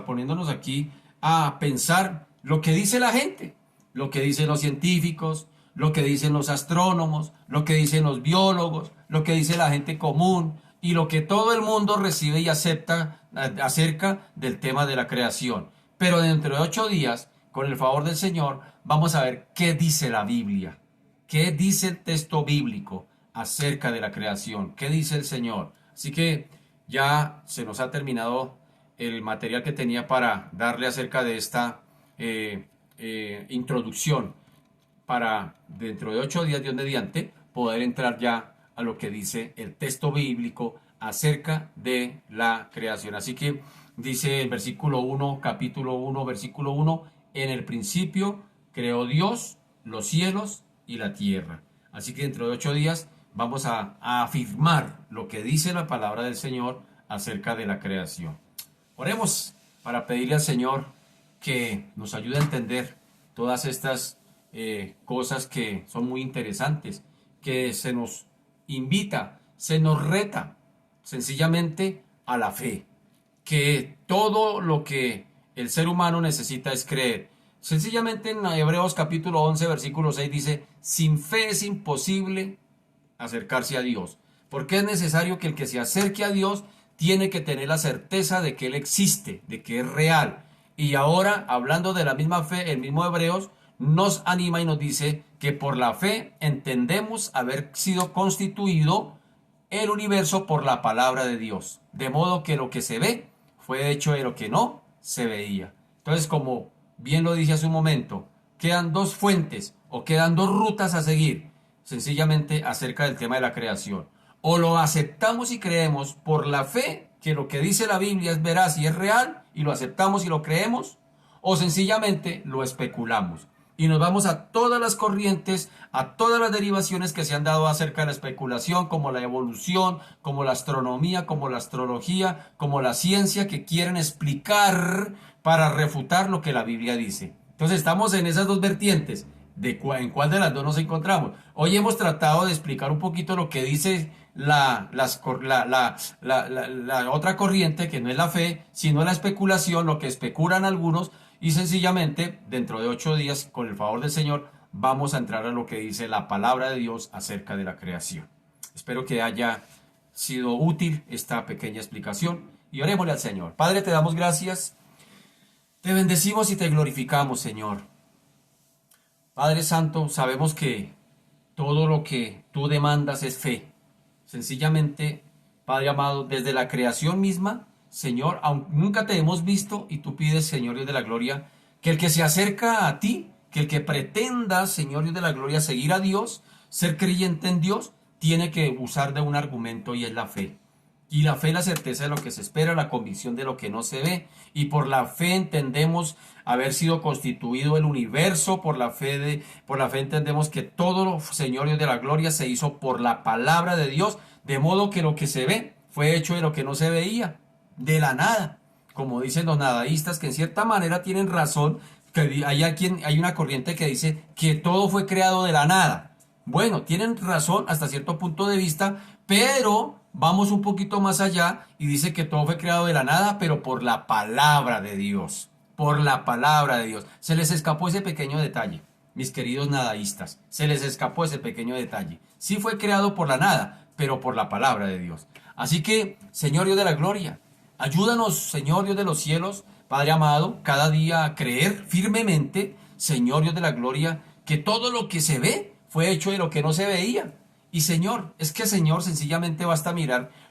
Speaker 1: aquí a pensar lo que dice la gente, lo que dicen los científicos, lo que dicen los astrónomos, lo que dicen los biólogos, lo que dice la gente común y lo que todo el mundo recibe y acepta acerca del tema de la creación. Pero dentro de 8 días, con el favor del Señor, vamos a ver qué dice la Biblia, qué dice el texto bíblico acerca de la creación, qué dice el Señor. Así que ya se nos ha terminado el material que tenía para darle acerca de esta introducción, para dentro de 8 días, Dios mediante, poder entrar ya a lo que dice el texto bíblico acerca de la creación. Así que dice el versículo 1, capítulo 1, versículo 1, en el principio creó Dios los cielos y la tierra. Así que dentro de 8 días vamos a afirmar lo que dice la palabra del Señor acerca de la creación. Oremos para pedirle al Señor que nos ayude a entender todas estas cosas que son muy interesantes, que se nos invita, se nos reta sencillamente a la fe, que todo lo que el ser humano necesita es creer. Sencillamente en Hebreos capítulo 11 versículo 6 dice, sin fe es imposible acercarse a Dios, porque es necesario que el que se acerque a Dios tiene que tener la certeza de que Él existe, de que es real. Y ahora, hablando de la misma fe, el mismo Hebreos nos anima y nos dice que por la fe entendemos haber sido constituido el universo por la palabra de Dios, de modo que lo que se ve fue hecho de lo que no se veía. Entonces, como bien lo dije hace un momento, quedan dos fuentes o quedan dos rutas a seguir, sencillamente acerca del tema de la creación. O lo aceptamos y creemos por la fe, que lo que dice la Biblia es veraz y es real, y lo aceptamos y lo creemos, o sencillamente lo especulamos. Y nos vamos a todas las corrientes, a todas las derivaciones que se han dado acerca de la especulación, como la evolución, como la astronomía, como la astrología, como la ciencia, que quieren explicar para refutar lo que la Biblia dice. Entonces estamos en esas dos vertientes. ¿En cuál de las dos nos encontramos? Hoy hemos tratado de explicar un poquito lo que dice la otra corriente, que no es la fe, sino la especulación, lo que especulan algunos, y sencillamente dentro de 8 días, con el favor del Señor, vamos a entrar a lo que dice la palabra de Dios acerca de la creación. Espero que haya sido útil esta pequeña explicación y orémosle al Señor. Padre, te damos gracias, te bendecimos y te glorificamos, Señor. Padre Santo, sabemos que todo lo que tú demandas es fe. Sencillamente, Padre amado, desde la creación misma, Señor, aunque nunca te hemos visto y tú pides, Señor Dios de la gloria, que el que se acerca a ti, que el que pretenda, Señor Dios de la gloria, seguir a Dios, ser creyente en Dios, tiene que usar de un argumento y es la fe. Y la fe es la certeza de lo que se espera, la convicción de lo que no se ve. Y por la fe entendemos haber sido constituido el universo, por la fe entendemos que todo, Señor Dios de la gloria, se hizo por la palabra de Dios, de modo que lo que se ve fue hecho de lo que no se veía, de la nada. Como dicen los nadaístas, que en cierta manera tienen razón, que hay una corriente que dice que todo fue creado de la nada. Bueno, tienen razón hasta cierto punto de vista, pero vamos un poquito más allá y dice que todo fue creado de la nada, pero por la palabra de Dios. Por la palabra de Dios. Se les escapó ese pequeño detalle, mis queridos nadaístas. Se les escapó ese pequeño detalle. Sí fue creado por la nada, pero por la palabra de Dios. Así que, Señor Dios de la gloria, ayúdanos, Señor Dios de los cielos, Padre amado, cada día a creer firmemente, Señor Dios de la gloria, que todo lo que se ve fue hecho de lo que no se veía. Y Señor, es que Señor, sencillamente basta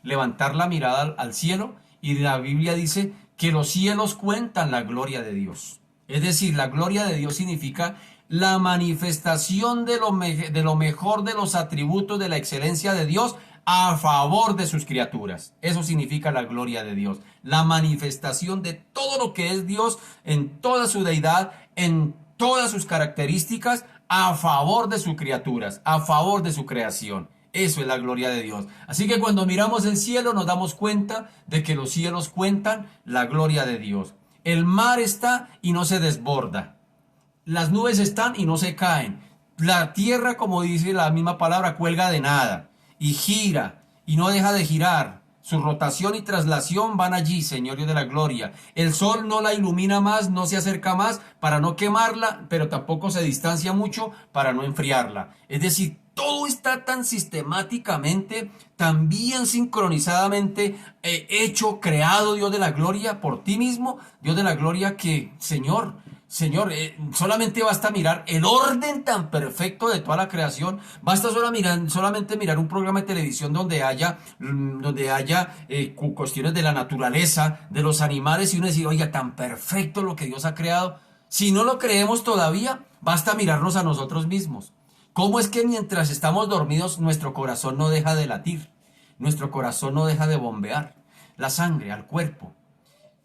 Speaker 1: levantar la mirada al cielo, y la Biblia dice que los cielos cuentan la gloria de Dios. Es decir, la gloria de Dios significa la manifestación de lo mejor de los atributos de la excelencia de Dios a favor de sus criaturas. Eso significa la gloria de Dios, la manifestación de todo lo que es Dios en toda su deidad, en todas sus características, a favor de sus criaturas, a favor de su creación. Eso es la gloria de Dios. Así que cuando miramos el cielo nos damos cuenta de que los cielos cuentan la gloria de Dios. El mar está y no se desborda. Las nubes están y no se caen. La tierra, como dice la misma palabra, cuelga de nada y gira y no deja de girar su rotación y traslación van allí, Señor Dios de la gloria. El sol no la ilumina más, no se acerca más para no quemarla, pero tampoco se distancia mucho para no enfriarla. Es decir, todo está tan sistemáticamente, tan bien sincronizadamente hecho, creado, Dios de la gloria, por ti mismo, Dios de la gloria, que, Señor, solamente basta mirar el orden tan perfecto de toda la creación. Basta solamente mirar un programa de televisión donde haya cuestiones de la naturaleza, de los animales, y uno decir, oiga, tan perfecto lo que Dios ha creado. Si no lo creemos todavía, basta mirarnos a nosotros mismos. ¿Cómo es que mientras estamos dormidos nuestro corazón no deja de latir? Nuestro corazón no deja de bombear la sangre al cuerpo.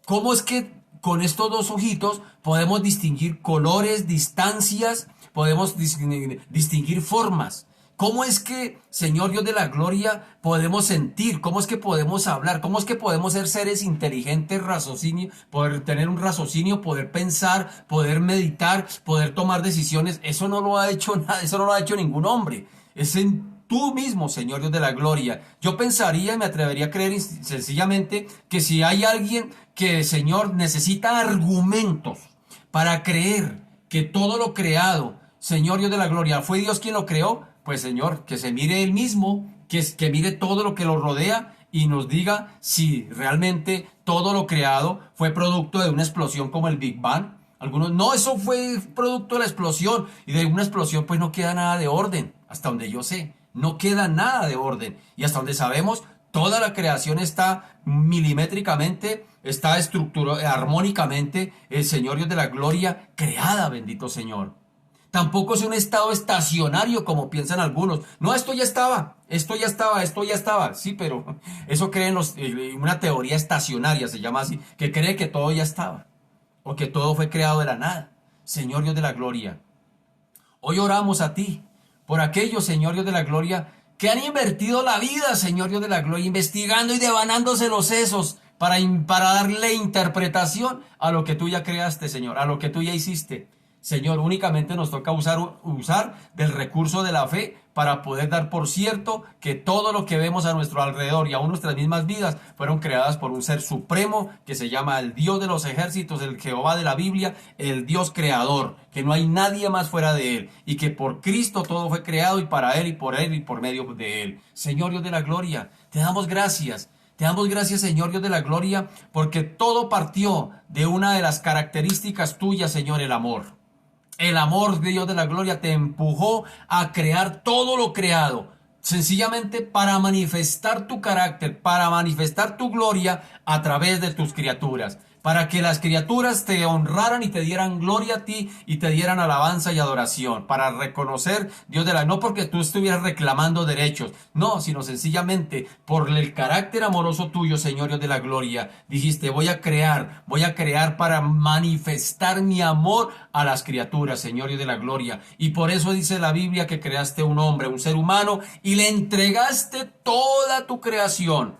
Speaker 1: ¿Cómo es que con estos dos ojitos podemos distinguir colores, distancias, podemos distinguir formas? ¿Cómo es que, Señor Dios de la gloria, podemos sentir? ¿Cómo es que podemos hablar? ¿Cómo es que podemos ser seres inteligentes, raciocinio, poder tener un raciocinio, poder pensar, poder meditar, poder tomar decisiones? Eso no lo ha hecho nada, eso no lo ha hecho ningún hombre. Es en tú mismo, Señor Dios de la gloria. Yo pensaría y me atrevería a creer sencillamente que si hay alguien que, Señor, necesita argumentos para creer que todo lo creado, Señor Dios de la gloria, fue Dios quien lo creó, pues, Señor, que se mire él mismo, que mire todo lo que lo rodea y nos diga si realmente todo lo creado fue producto de una explosión como el Big Bang. Algunos, no, eso fue producto de la explosión, y de una explosión pues no queda nada de orden, hasta donde yo sé, no queda nada de orden, y hasta donde sabemos, toda la creación está milimétricamente, está estructurada armónicamente, el Señor Dios de la gloria, creada, bendito Señor. Tampoco es un estado estacionario como piensan algunos. No, esto ya estaba, esto ya estaba, esto ya estaba. Sí, pero eso creen una teoría estacionaria, se llama así, que cree que todo ya estaba, o que todo fue creado de la nada. Señor Dios de la gloria, hoy oramos a ti por aquellos, Señor Dios de la gloria, que han invertido la vida, Señor Dios de la gloria, investigando y devanándose los sesos para darle interpretación a lo que tú ya creaste, Señor, a lo que tú ya hiciste. Señor, únicamente nos toca usar del recurso de la fe para poder dar por cierto que todo lo que vemos a nuestro alrededor y aún nuestras mismas vidas fueron creadas por un ser supremo que se llama el Dios de los ejércitos, el Jehová de la Biblia, el Dios creador, que no hay nadie más fuera de él, y que por Cristo todo fue creado, y para él y por medio de él. Señor Dios de la gloria, te damos gracias. Te damos gracias, Señor Dios de la gloria, porque todo partió de una de las características tuyas, Señor, el amor. El amor de Dios de la gloria te empujó a crear todo lo creado, sencillamente para manifestar tu carácter, para manifestar tu gloria a través de tus criaturas, para que las criaturas te honraran y te dieran gloria a ti y te dieran alabanza y adoración, para reconocer, Dios de la, no porque tú estuvieras reclamando derechos, no, sino sencillamente por el carácter amoroso tuyo, Señor Dios de la gloria. Dijiste, voy a crear para manifestar mi amor a las criaturas, Señor Dios de la gloria. Y por eso dice la Biblia que creaste un hombre, un ser humano, y le entregaste toda tu creación,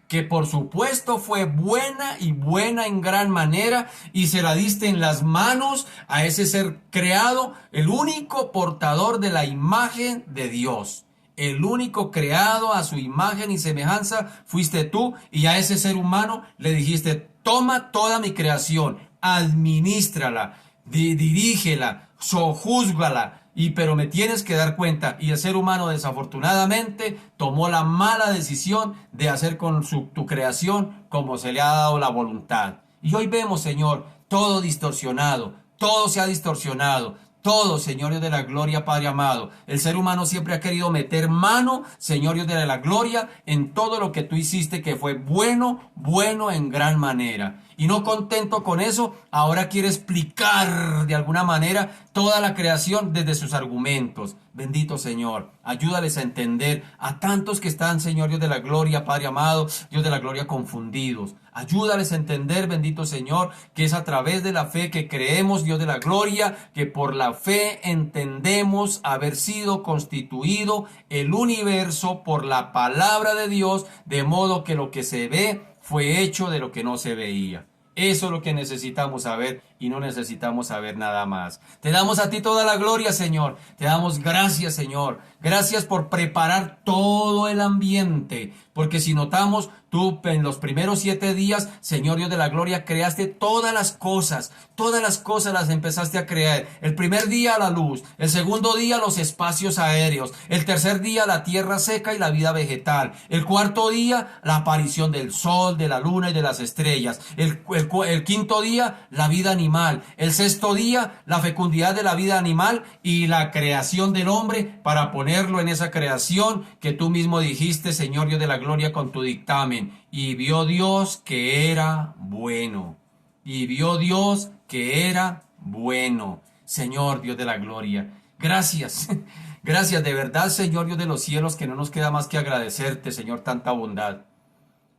Speaker 1: que por supuesto fue buena y buena en gran manera, y se la diste en las manos a ese ser creado, el único portador de la imagen de Dios. El único creado a su imagen y semejanza fuiste tú, y a ese ser humano le dijiste, toma toda mi creación, administrala, dirígela, sojúzgala, pero me tienes que dar cuenta. Y el ser humano desafortunadamente tomó la mala decisión de hacer con tu creación como se le ha dado la voluntad. Y hoy vemos, Señor, todo distorsionado, todo se ha distorsionado. Todo, Señor Dios de la gloria, Padre amado. El ser humano siempre ha querido meter mano, Señor Dios de la gloria, en todo lo que tú hiciste, que fue bueno, bueno en gran manera. Y no contento con eso, ahora quiere explicar de alguna manera toda la creación desde sus argumentos. Bendito Señor, ayúdales a entender a tantos que están, Señor Dios de la gloria, Padre amado, Dios de la gloria, confundidos. Ayúdales a entender, bendito Señor, que es a través de la fe que creemos, Dios de la gloria, que por la fe entendemos haber sido constituido el universo por la palabra de Dios, de modo que lo que se ve fue hecho de lo que no se veía. Eso es lo que necesitamos saber y no necesitamos saber nada más. Te damos a ti toda la gloria, Señor. Te damos gracias, Señor. Gracias por preparar todo el ambiente, porque si notamos, tú en los primeros 7 días, Señor Dios de la gloria, creaste todas las cosas las empezaste a crear. El primer día la luz, el segundo día los espacios aéreos, el tercer día la tierra seca y la vida vegetal, el cuarto día la aparición del sol, de la luna y de las estrellas, el quinto día la vida animal, el sexto día la fecundidad de la vida animal y la creación del hombre para ponerlo en esa creación que tú mismo dijiste, Señor Dios de la gloria, con tu dictamen. Y vio Dios que era bueno. Y vio Dios que era bueno. Señor Dios de la gloria, gracias. Gracias de verdad, Señor Dios de los cielos, que no nos queda más que agradecerte, Señor, tanta bondad.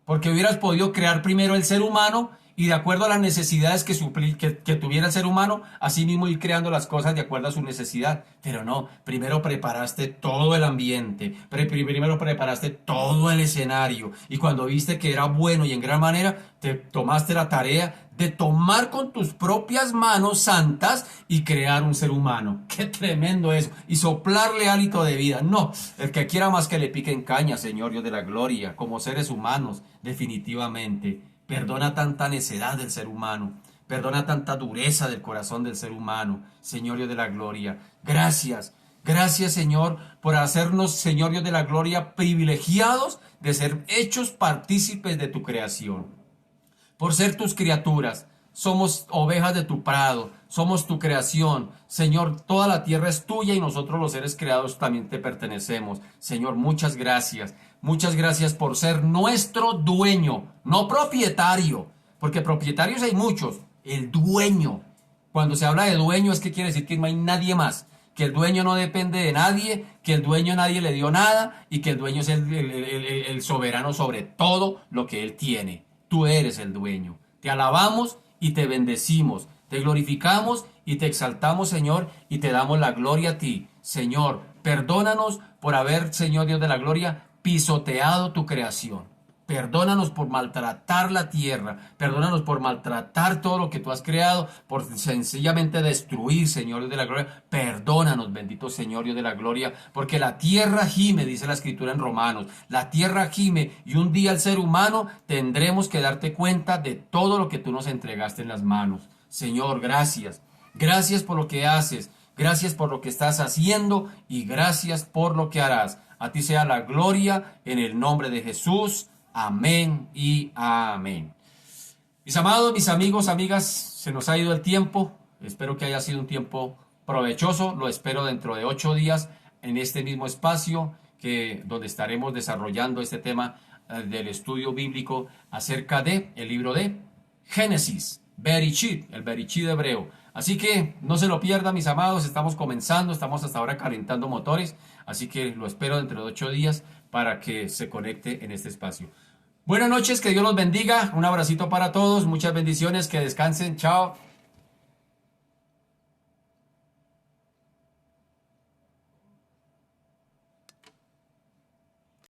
Speaker 1: Porque hubieras podido crear primero el ser humano y de acuerdo a las necesidades que tuviera el ser humano, así mismo ir creando las cosas de acuerdo a su necesidad. Pero no, primero preparaste todo el ambiente, primero preparaste todo el escenario y cuando viste que era bueno y en gran manera, te tomaste la tarea de tomar con tus propias manos santas y crear un ser humano. ¡Qué tremendo eso! Y soplarle hálito de vida. No, el que quiera más que le piquen caña, Señor Dios de la gloria, como seres humanos, definitivamente. Perdona tanta necedad del ser humano. Perdona tanta dureza del corazón del ser humano, Señor Dios de la gloria. Gracias. Gracias, Señor, por hacernos, Señor Dios de la gloria, privilegiados de ser hechos partícipes de tu creación. Por ser tus criaturas, somos ovejas de tu prado, somos tu creación. Señor, toda la tierra es tuya y nosotros los seres creados también te pertenecemos. Señor, muchas gracias. Muchas gracias por ser nuestro dueño, no propietario, porque propietarios hay muchos, el dueño. Cuando se habla de dueño es que quiere decir que no hay nadie más, que el dueño no depende de nadie, que el dueño nadie le dio nada y que el dueño es el soberano sobre todo lo que él tiene. Tú eres el dueño. Te alabamos y te bendecimos, te glorificamos y te exaltamos, Señor, y te damos la gloria a ti. Señor, perdónanos por haber, Señor Dios de la gloria, pisoteado tu creación. Perdónanos por maltratar la tierra, perdónanos por maltratar todo lo que tú has creado, por sencillamente destruir, Señor Dios de la gloria. Perdónanos, bendito Señor Dios de la gloria, porque la tierra gime, dice la escritura en Romanos, la tierra gime y un día el ser humano tendremos que darte cuenta de todo lo que tú nos entregaste en las manos. Señor, gracias. Gracias por lo que haces, gracias por lo que estás haciendo y gracias por lo que harás. A ti sea la gloria en el nombre de Jesús. Amén y amén. Mis amados, mis amigos, amigas, se nos ha ido el tiempo. Espero que haya sido un tiempo provechoso. Lo espero dentro de 8 días en este mismo espacio donde estaremos desarrollando este tema del estudio bíblico acerca de el libro de Génesis, Bereshit, el Bereshit hebreo. Así que no se lo pierdan, mis amados, estamos comenzando, estamos hasta ahora calentando motores, así que lo espero dentro de 8 días para que se conecte en este espacio. Buenas noches, que Dios los bendiga, un abracito para todos, muchas bendiciones, que descansen, chao.